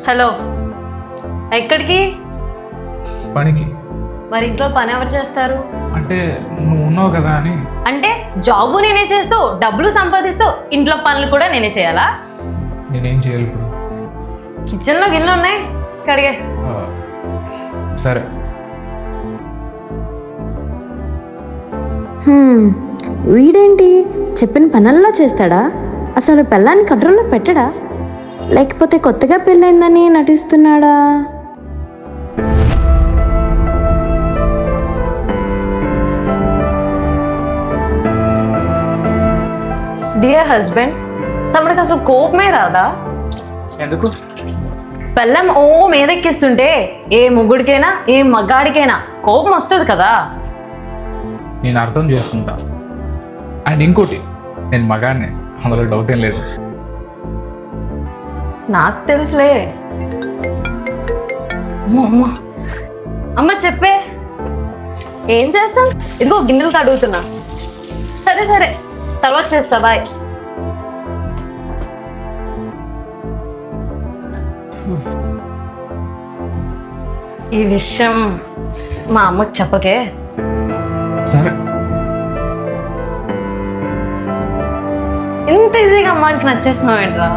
Hello, ఎక్కడికి? పనికి. మరి ఇంట్లో పని ఎవరు చేస్తారు? అంటే నువ్వు ఉన్నావు కదా అని. అంటే జాబు నేనే చేస్తూ డబ్బులు సంపాదిస్తూ ఇంట్లో పనులు కూడా నేనే చేయాలా? నేనేం చేయాలి ఇప్పుడు? కిచెన్లో గిన్నెలు ఉన్నాయి, కడిగే. సరే. వీడేంటి చెప్పిన పనల్లా చేస్తాడా? అసలు పెళ్ళాన్ని కంట్రోల్లో పెట్టడా? లేకపోతే కొత్తగా పెళ్ళైందని నటిస్తున్నాడా? డియర్ హస్బెండ్, తమడికి అసలు కోపమే రాదా? ఎందుకు? పెళ్ళం ఓ మీదెక్కిస్తుంటే ఏ ముగ్గుడికైనా ఏ మగాడికైనా కోపం వస్తుంది కదా. నేను అర్థం చేసుకుంటా. అండ్ ఇంకోటి, నేను మగాడిని, అందులో డౌట్ ఏం లేదు. నాకు తెలుసులే. అమ్మ అమ్మ చెప్పే, ఏం చేస్తాం? ఇదిగో గిన్నెలు కడుగుతున్నా. సరే సరే, తర్వాత చేస్తా, బాయ్. ఈ విషయం మా అమ్మకి చెప్పకే. సరే. ఇంత ఈజీగా అమ్మానికి నచ్చేస్తున్నావు ఏంట్రా?